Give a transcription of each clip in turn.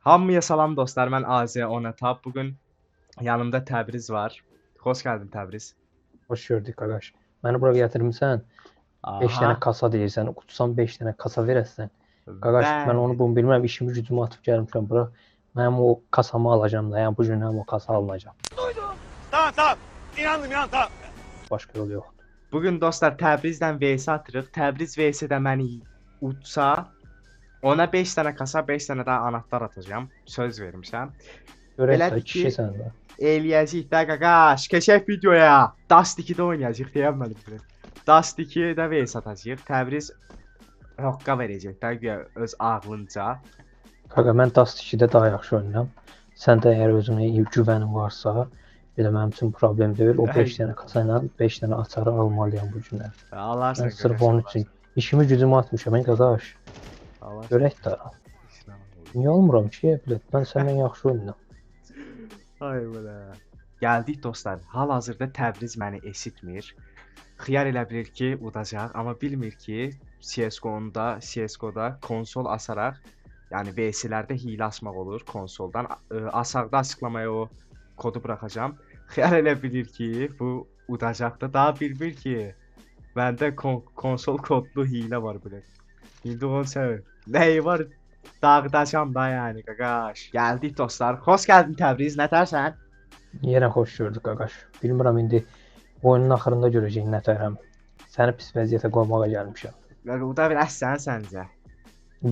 Hamıya salam dostlar, mən Aziya Onatab. Bugün yanımda Təbriz var. Xoş gəldin Təbriz. Hoş gördük qardaş. Məni bura gətirmisən. 5 Aha. dənə kasa deyirsən. Uçsan 5 dənə kasa verəsən. Qardaş, mən onu Bəli. bunu bilmirəm. İşimi gücümü atıb gəlmişəm bura. Mənim o kasamı alacağım da. Yəni bu gün həm o kasa alınacaq. Tamam tamam. İnandım tamam. Başqa yol yoxdur. Bugün dostlar Təbrizlə VS atırıq. Təbriz VS-də məni utsa, ona 5 dənə kasa, 5 dənə də anahtar atacağam. Söz vermişəm. Görək Elədir də ki- kişisən də. Eləyəcəyik də qaqaş. Keçək videoya. Dust 2-də oynayacağıq deyəmədim bunu. Dust 2-də VS atacağıq. Təbriz haqqa verəcək də güya öz ağlınca. Qaqa, mən Dust 2-də daha yaxşı oynayıram. Sən də əgər özünə güvənin varsa, belə mənim üçün problem deyil. O 5 dənə kasa ilə 5 dənə açarı almalıyam bu günlər. Alarsan Mən sırf onun üçün işimi gücümü atmışam, qardaş. Alarsan. Görək də. Niyə olmuram ki, bilet? Mən səndən yaxşı oynayıram. Ay belə. Gəldik dostlar. Hal-hazırda Təbriz məni eşitmir. Xiyar elə bilir ki, udacaq, amma bilmir ki, CS:GO-da konsol asaraq, yəni VS-lərdə hiylə açmaq olur konsoldan. Aşağıda açıqlamaya o kodu buraxacağam. Xiyar elə bilir ki, bu udacaq da. Daha bilmir ki, məndə konsol kodlu hiylə var belə. İndi onu sən nəyi var? Dağıdacam da yəni qaqaş. Gəldik dostlar. Xoş gəldin Təbriz. Nətərsən? Yenə xoş gördük qardaş. Bilmirəm indi oyunun axırında görəcəyik nətərəm. Səni pis vəziyyətə qoymağa gəlmişəm. Uda biləsən səncə?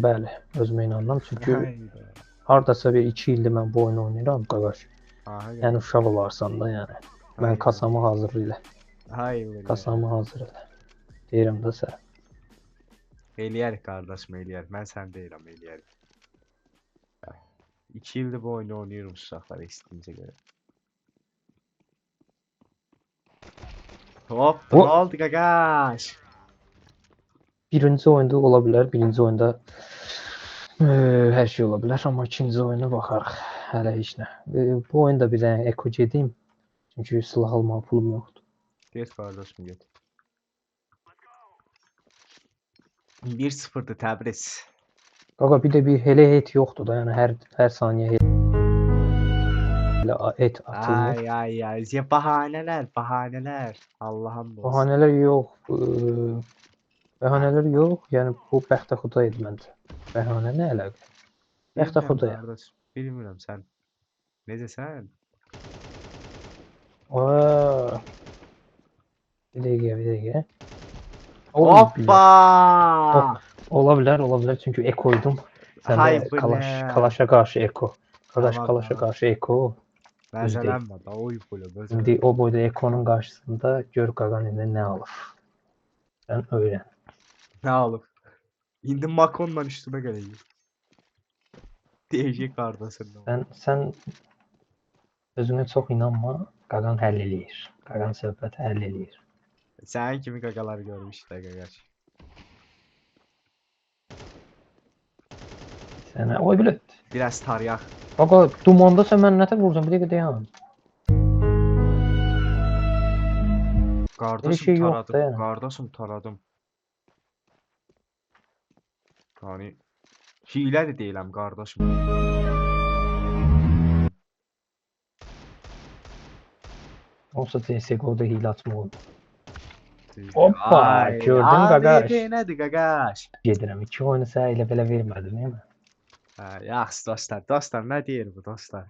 Bəli, özümə inanıram çünki Hayda. hardasa bir 2 ildir mən bu oyunu oynayıram qardaş. Aha, Yəni uşaq olarsan da yəni. Mən kasamı hazırlayıram. Hayır. Kasamı hazırlayıram. Deyirəm də sən. Eləyərik qardaşım, eləyərik. Mən sən deyirəm, eləyərik. 2 ildir bu oyunu oynayıram uşaqlar istəyincə görə. Hop, nə oldu qaqaş? Birinci oyunda ola bilər, birinci oyunda hər şey ola bilər, amma ikinci oyuna baxarıq. Hələ heç nə. Bu oyunda bir dənə eko gedim. Çünki silah almağa pulum yoxdur. Get qardaşım, get. 1-0'dır Təbriz. Qaqa bir də bir hele et yoxdur da, yəni hər saniyə elə et atılmır. Ay. Ya bahanələr. Allah'ım olsun. Bahanələr yox. Bəhanələr yox. Yəni bu bəxtəxuda idi məncə. Bəhanə nə əlaqə? Bəxtəxudaya. Bilmirəm sən. Necəsən? Bir dəqiqə. Hoppa! Ola bilər çünki ekoydum. Sən Hay də bu nə? kalaşa qarşı eko. Qardaş Tamam, kalaşa tamam. qarşı eko. Məzələnmə da, oy belə. İndi o boyda ekonun qarşısında gör qaqan indi nə alır. Sən öyrən. Nə alıb? İndi Makonla üstümə gələcək. Deyəcək qardaşım. Sən özünə çox inanma, qaqan həll eləyir. Qaqan söhbəti həll eləyir. Sənin kimi qaqalar görmüşlər qaqaş. Sənə oy bilet. Biraz tarıyaq. Qaqa dumanda sən mən nətə vuracam? Bir dəqiqə dayan. Bir şey yoxdur yəni. Qardaşım taradım. Yəni hilə də deyiləm qardaşım. Olsa CS:GO-da hiylə açmaq olur. Hoppa, Ay, gördün qaqaş. Nədir qaqaş? Gedirəm. 2 oyunu sən elə belə vermədim, değil mi? Yaxşı dostlar, nə deyir bu dostlar?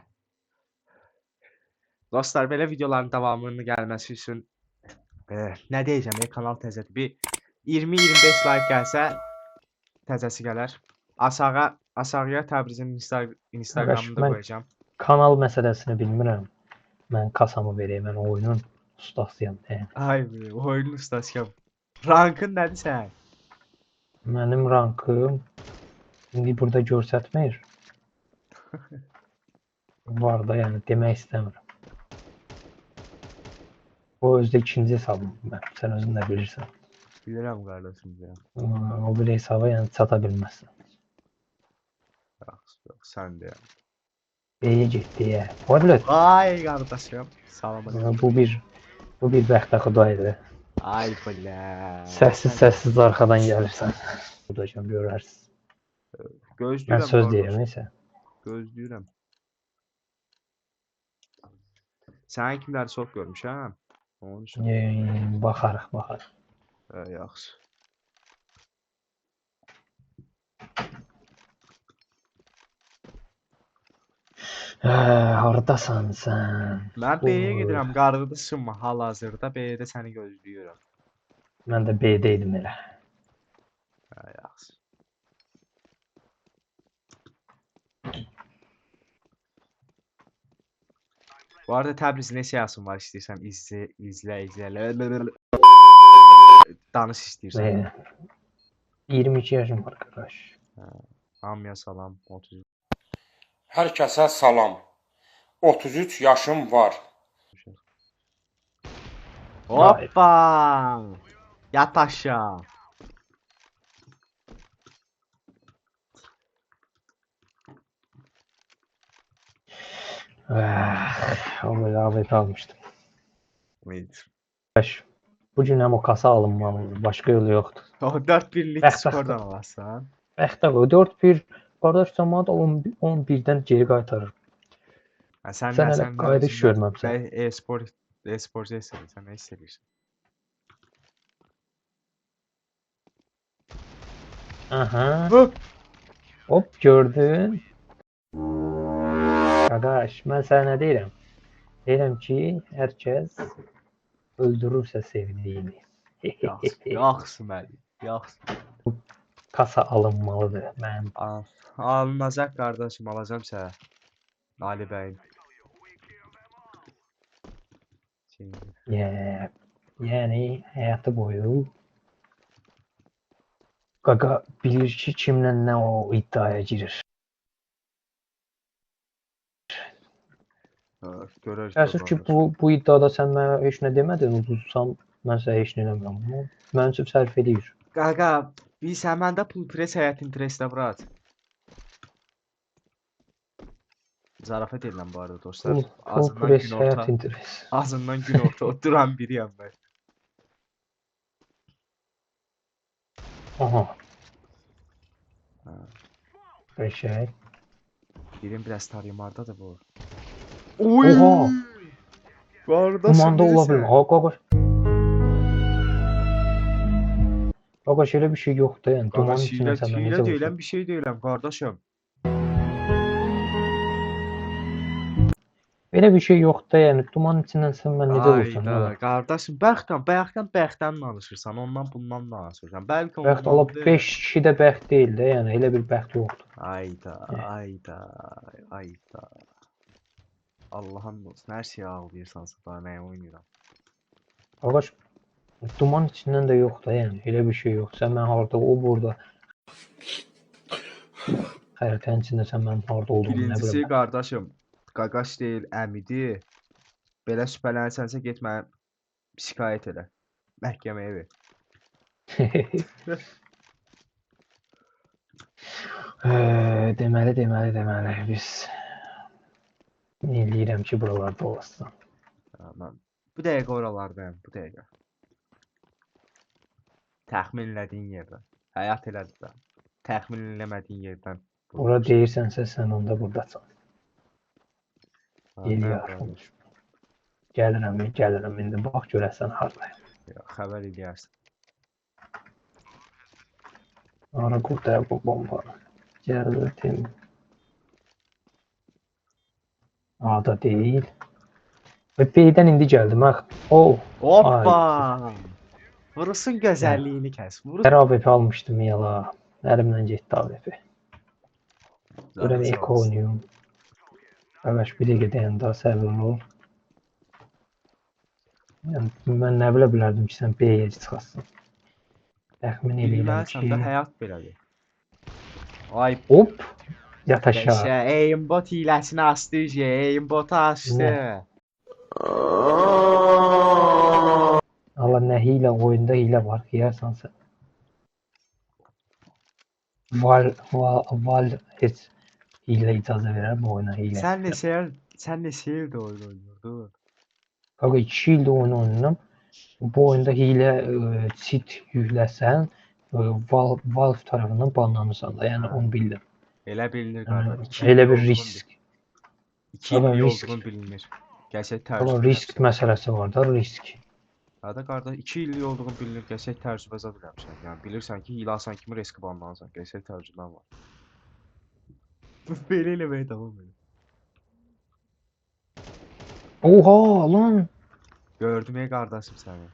Dostlar, belə videoların davamının gəlməsi üçün nə deyəcəm, kanal təzədir. Bir 20-25 like gəlsə təzəsi gələr. Aşağıya Təbrizin Instagramını da mən- qoyacağam. Kanal məsələsini bilmirəm. Mən kasamı vereyim, mən oyunun ustasıyam. Ay, oyunun ustasıyam. Rankın nədir sən? Mənim rankım indi burada göstərmir. Var da, yəni demək istəmirəm. O özdə ikinci hesabım mən. Sən özün də bilirsən. Bilirəm qardaşım ya. O bir hesaba yəni çata bilməzsən. Yox, sən də. B'ye getdi ya. O bilet. Ay qardaşım, salam aleyküm. Bu bir bəxtəxudaydı. Ay belə. Səssiz arxadan gəlirsən. Budacam görərsiz. Gözləyirəm. Mən söz deyirəm neysə. Gözləyirəm. Sənin kimləri çox görmüşəm. Onun üçün. Baxarıq, baxarıq. Yaxşı. Hardasan sən? Mən B-yə gedirəm, qarğıdışım hal-hazırda B-də səni gözləyirəm. Mən də B-də idim elə. Yaxşı. Bu arada Təbriz nə siyasın var istəyirsən izlə. Danış istəyirsən. 22 yaşım var qardaş. Hamıya salam. 30. Hər kəsə salam. 33 yaşım var. Hoppa! Yat aşağı. O böyle AWP almışdım. Evet. Bu gün hem o kasa alınmalı, başka yolu yoktu. O 4-1'lik Bəxtəxtə. skordan alarsan. Bəxtə o 4-1 qardaş cəmaət 11-dən geri qaytarır. Sən hələ qayıdış görməmsən. E-spor sən nə istəyirsən? Aha. Hop! Hop gördün. Qardaş, mən sənə nə deyirəm? Deyirəm ki, hər kəs öldürürsə sevdiyini. Yaxşı mənim. Yaxşı. Kasa alınmalıdır. Mən Alınacaq qardaşım, alacam sənə. Ali bəyin. Yəni həyatı boyu Qaqa bilir ki, kimlə nə o iddiaya girir. Görürük. Təəssüf ki, bu iddiada sən mənə heç nə demədin, uduzsam mən sənə heç nə eləmirəm. Mənim üçün sərf edir. Qaqa, biz həməndə pul pres həyat interestə brat. Zarafat edirəm bu arada dostlar. Pul pres həyat interest. Azından gün orta oturan biriyəm mən. Aha. Beşək. Birim biraz tarayım hardadır bu. Oha. Qardaşım. Kumanda ola bilmir. Ha, qardaş. Qardaş elə bir şey yoxdur, yəni duman içində sən necə olursan? Deyiləm, bir şey deyiləm qardaşım. Elə bir şey yoxdur, yəni duman içindən sən mən necə olursan? Ayda, qardaşım, bəxtdən danışırsan, ondan bundan danışırsan. Bəlkə bəxt alıb 5 kişi də bəxt deyil də, yəni elə bir bəxt yoxdur. Ayda. Allah'ın olsun, hər şeyi ağlayırsansa da nəyə oynayıram. Qardaş, duman içindən də yoxdur, yəni elə bir şey yoxdur. Sən mən harda, o burada. Xəritənin içində sən mənim harda olduğumu nə Birincisi biləm. qardaşım, qaqaş deyil, əmidir. Belə şübhələnirsənsə get mənə şikayət elə. Məhkəməyə ver. Deməli biz eləyirəm ki, buralarda olasın. Tamam. Bu dəqiqə oralardayım, bu dəqiqə. Təxmin elədiyin yerdən. Həyat elədir də. Təxmin eləmədiyin yerdən. Ora deyirsənsə sən onda buradasan. Eləyərəm. Gəlirəm, indi bax görəsən hardayım. Xəbər eləyərsən. Ara qurtaya bu bomba. Gəldim. Ada deyil. Və B-dən indi gəldim, bax. Hoppa! Vurusun gözəlliyini kəs. Hər AWP almışdım yala. Əlimdən getdi AWP. Görəm Eko oynayım. Qardaş bir dəqiqə dayanında səbirli ol. Yəni mən nə bilə bilərdim ki, sən B-yə çıxasın. Təxmin edirəm ki... Bilməlisən də həyat belədir. Ay, hop! Yat aşağı. Aimbot hiləsini açdı, aimbotu açdı. Allah nə hilə, oyunda hilə var, xiyarsan sən. Val heç hilə icazə verər bu oyuna hilə. Sən neçə ildə oyun oynuyordun? Qaqa 2 ildə oyun oynayıram. Bu oyunda hilə cheat yükləsən Valve tərəfindən banlanırsan da, yəni onu bildim. Elə bilinir Yəni, qardaş. 2 elə illik bir olduğun risk. 2 Qaqa, illik risk. olduğun bilinir. Gerçək Qaqa, təcrübə risk eləmişsən. məsələsi var da, risk. Hada qardaş 2 illik olduğun bilinir. Gerçək təcrübə zad eləmişsən. Yəni bilirsən ki, hiylə asan kimi risk banlanırsan. Gerçək təcrübən var. Belə eləməyə davam edin. Oha lan. Gördüm ey qardaşım səni.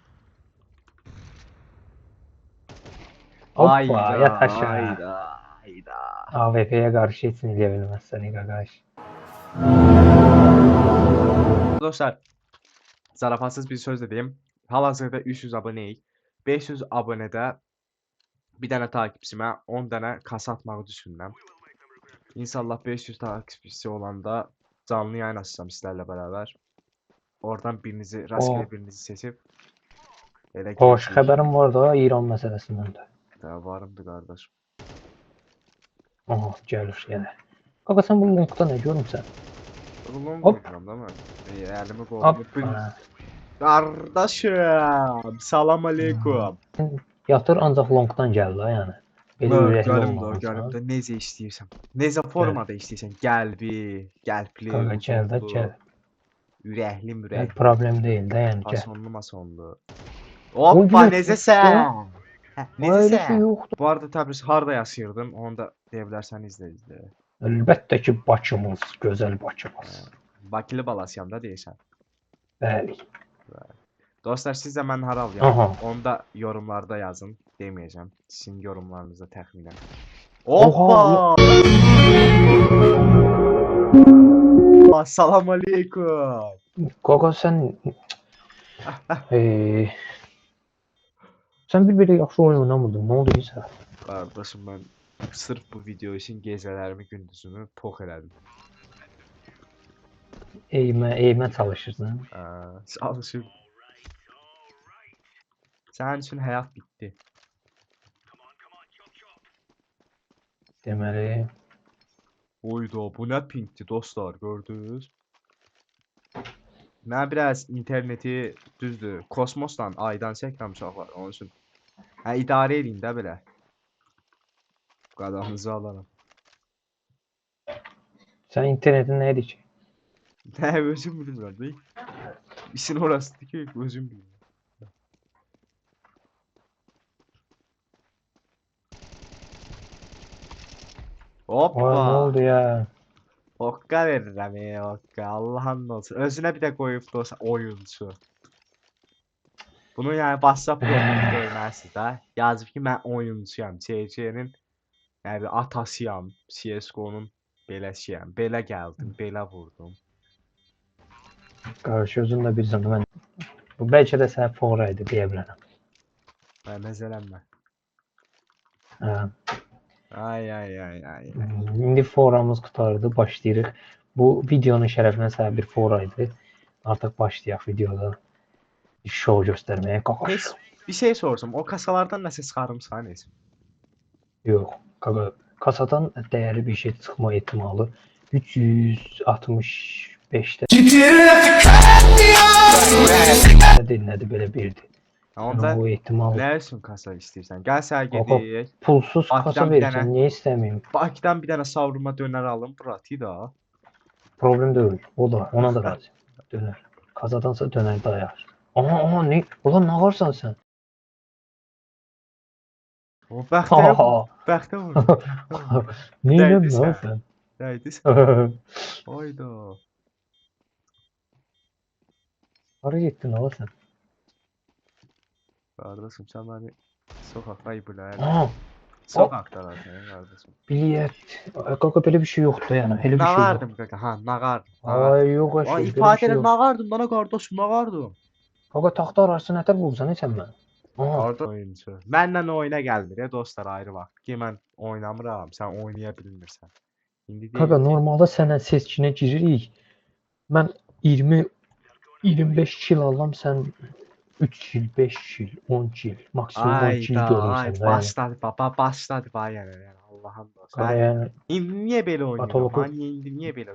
Hoppa, yat aşağı. Hayda. AWP'ye karşı hiç ne diyebilmezsen arkadaş. Dostlar, zarafatsız bir söz də deyim. Hal-hazırda 300 aboneyik. 500 abonədə bir dənə takipçimə 10 dənə kasa atmağı düşünürəm. İnşallah 500 takipçisi olanda canlı yayın açacağam sizlərlə bərabər. Oradan birinizi, rastgele birinizi seçib elə Hoş girəcəyik. haberim var da İran meselesinden de. Də varımdır qardaş. Aha gelir yine. Kaka sen bu linkta ne görmüşsən? Long Hop. vururam da mən. Əlimi qolumu. Hoppa. Qardaşım, salam aleykum. Yatır ancak longdan gel la yani. Belə ürəkli Gəlim olmalısan. də necə istəyirsən. Necə formada istəyirsən. Qəlbi, qəlbli, Kaka gel de uzunlu, gel. ürəkli, Gel, mürəkli, problem değil de yani gel. fasonlu, masonlu. Hoppa, Oy, necəsən? Hə, Öyle şey necəsən? yoktu. Bu arada Təbriz harda yaşayırdın? Onu da deyə bilərsən izlə. Elbette ki Bakımız, güzel Bakımız. Bakılı balasıyam da deyirsən. Bəli. Dostlar, siz də mən haralıyam. Aha. Onu da yorumlarda yazın. Deməyəcəm. Sizin yorumlarınızda təxminən. Oha! Hoppa! Salam aleykum. Kaka sen sen bir yaxşı oyun oynamırdın. Ne oldu ki? Qardaşım, mən sırf bu video üçün gecələrimi, gündüzümü pox elədim. Eğmə çalışırsın. Çalışım. Sənin üçün həyat bitdi. Deməli, Oyda, bu nə pinkdir dostlar, gördünüz? Mən biraz interneti düzdür, kosmosdan, aydan çəkirəm uşaqlar, onun üçün. Hə, idarə edin də belə. Qadağınızı alaram. sən internetin neydi ki? Nə, özüm bilmirəm deyil. İşin orasıdır ki, özüm bilmirəm. Vay, ne Hoppa! oldu ya? Hokka verirəm hokka, Allah'ın olsun. Özünə bir də qoyub dost oyunçu. Bunu yəni WhatsApp qrupunda görməlisiniz də. Yazıb ki, mən oyunçuyam, CC-nin yəni atasıyam, CS:GO-nun beləsiyəm. Belə gəldim, belə vurdum. Qarşı özünlə bir zaman mən bu bəlkə də sənə foraydı deyə bilərəm. Məzələnmə. Hə. Ay. İndi foramız qurtardı, başlayırıq. Bu videonun şərəfinə sənə bir foraydı. Artıq başlayaq videoda. Şou göstərməyə qaqaş. Heç bir şey sorsam, o kasalardan nəsə çıxarımsan heç? Yox, qaqa, kasadan dəyərli bir şey çıxma ehtimalı 365-də. Nədir belə birdir. Onda Bu ehtimal. nə üçün kasa istəyirsən? Gəl sənə Qaqa, gedək. pulsuz kasa Bakıdan bir verəcəm, dənə- niyə istəməyim? Bakıdan bir dənə savrulma dönər alım, bırakı da. Problem deyil. O da, ona da razı. Dönər. Kasadansa dönər dayar. Aha, ne? Ulan ne varsan sen? O bəxtə Aha. bəxtə vur. Neyləm Dəydi lan sən. sen? Nəydi? Hayda. Hara getdin ala sen? Qardaşım, sən məni sokaqda iblər. Aha, Sokaqda qardaşım. bilet. Qaqa belə bir şey yoxdur yəni. Elə bir şey yox. Nağardım qaqa, ha, nağardım. Ay yox Ay, əşi, belə bir ifadə şey elə yox. nağardım, dana qardaşım, nağardım. Qaqa taxta ararsın, nətər bulsan sən mən? Aha, Qardaş oyunçu. Mənlə oyuna gəlmir, dostlar, ayrı vaxt. Ki mən oynamıram, sən oynaya bilmirsən. İndi deyir. qaqa normalda sənə seçkinə giririk. Mən 20-25 kil alıram, sən 3 kil, 5 kil, 10 kil, maksimum 10 kil Ay, görürsən də yəni. başladı baba, başladı ba yəni Allah'ın dostu. Qaqa yəni İndi niyə belə oynayıram? Patoloqu- Hani indi niyə belə?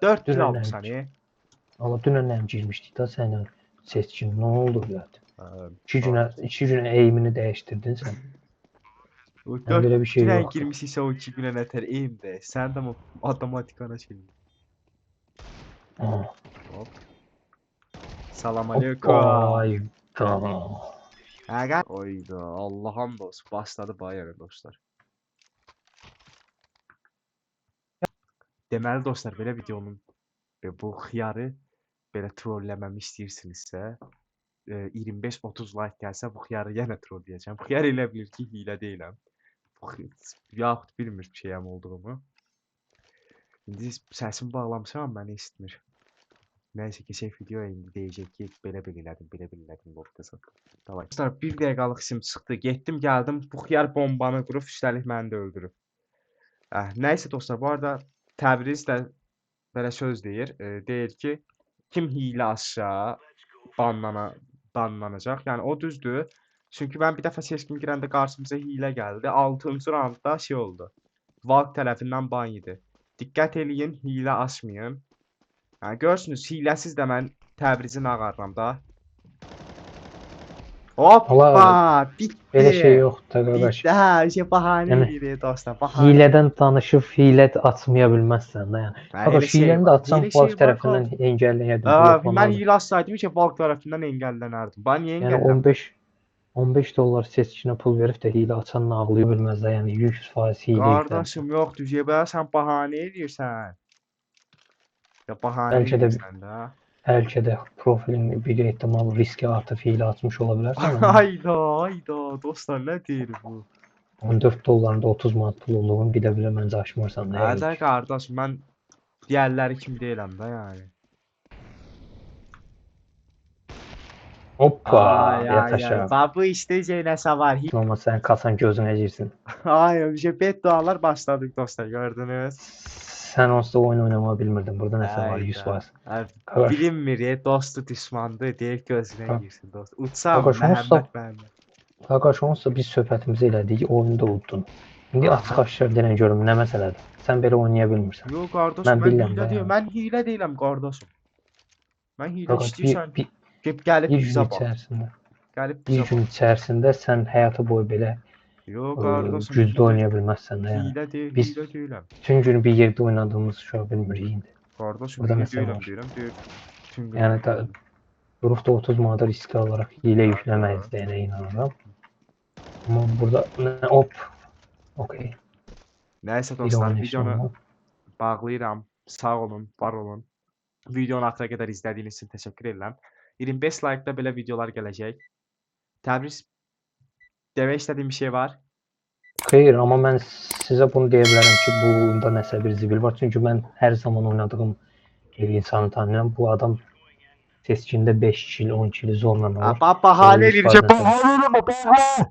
4 kilo Dünən almışsan, nəmiş? Allah dünən girmişdik da sənin seçkin. Nə oldu ya? 2 günə eğimini dəyişdirdin sən. O Yəni 4 belə bir şey günə yoxdur. girmişiksə o 2 günə nətər eynimdə. Sən də matematikana şey. Aha. Hop. Salam Hoppa. aleykum. Tamam. Həqiqət. Oyda Allah'ım dost. Başladı bayarı dostlar. Deməli dostlar belə videonun və bu xiyarı belə trolləməmi istəyirsinizsə 25-30 like gəlsə bu xiyarı yenə trolləyəcəm. Xiyar elə bilir ki, hilə deyiləm. Yaxud bilmir şeyəm olduğumu. İndi səsimi bağlamışam, məni eşitmir. Nəysə keçək videoya indi deyəcək ki, belə elədim lobdasa. Davay. Dostlar, 1 dəqiqəlik isim çıxdı. Getdim, gəldim. Bu xiyar bombanı qurub, üstəlik məni də öldürüb. Nəysə dostlar, bu arada Təbriz də belə söz deyir. Deyir ki, kim hilə açsa banlanacaq. Yəni o düzdür. Çünki mən bir dəfə seçkim girəndə qarşımıza hilə gəldi. 6-cı raundda şey oldu. Valk tərəfindən ban yedi. Diqqət eləyin, hilə açmayın. Yəni görürsünüz, hiləsiz də mən Təbrizin ağarıram da. Hoppa, bitti. Belə şey yoxdur qardaş. Bitti, hə, şey bahanə Yəni, edir dostlar, bahanə. Hilədən danışıb hilə açmaya bilməzsən də yəni. Qardaş hiləni də atsan Valve tərəfindən engəlləyə bilər. Mən hilə açsaydım ki, Valve tərəfindən engəllənərdim. Bana niyə Yəni engəllənmir? 15 dollar seçkinə pul verib də hilə açanını ağlaya bilməz də. Yəni 100% hilə yüklədir. Qardaşım yox, düzəyə sən bahanə edirsən. Ya bahanə Bəlkə də edirsən də. bəlkə də profilin bir ehtimal riski artıb hilə açmış ola bilərsən. Hayda, dostlar nə deyir bu? 14 dollarında 30 manat pul olduğunu bir də bilə məncə açmırsan da. Hədə qardaş, mən diğerləri kimi deyiləm də yəni. Hoppa, Ay, yataşa. babu işte Zeynəsə var. Amma sən kasan gözünə girsin. Ay, beddualar başladık dostlar, gördünüz. Sən onsuz da oyun oynamağı bilmirdin. Burada nəsə var 100%. Bilinmir, dostu düşmandı, deyək gözünə girsin dost. Uçsam, Qardaş, Məhəmməd mənlə. Qardaş, onsuz da biz söhbətimizi elədik, oyunu da uddun. İndi açıq aşkar denən görüm nə məsələdir. Sən belə oynaya bilmirsən. Yox qardaş, Mən mən bilirəm hilə də. deyiləm. Mən hilə deyiləm qardaşım. Mən hilə Qardaş, istəyirsən, gəlib bir bizə gün bax. içərisində, Gəlib bir bizə gün bax. içərisində sən həyatı boyu belə Yox qardaşım, güclü oynaya bilməzsən də yəni. hilə deyil, Biz- hilə deyiləm. Bütün günü bir yerdə oynadığımız uşaq bilmirik indi. Qardaşım, Burada hilə nəsə deyiləm, var. deyirəm. Yəni da Durufda 30 manata risk alaraq hilə yükləməyiz deyənə inanıram. Amma burada hop. Okay. Nəysə Bir dostlar, oyun videonu işləmə. bağlayıram. Sağ olun, var olun. Videonu axıra qədər izlədiyiniz üçün təşəkkür edirəm. 25 like-da belə videolar gələcək. Təbriz, demək istədiyim bir şey var. Xeyr, amma mən sizə bunu deyə bilərəm ki, bunda nəsə bir zibil var. Çünki mən hər zaman oynadığım insanı tanıyıram. Bu adam seçkində 5 kil, 10 kili zorla alır. Bahanə edir ki, İsfadə- bahanə eləmə, bahanə.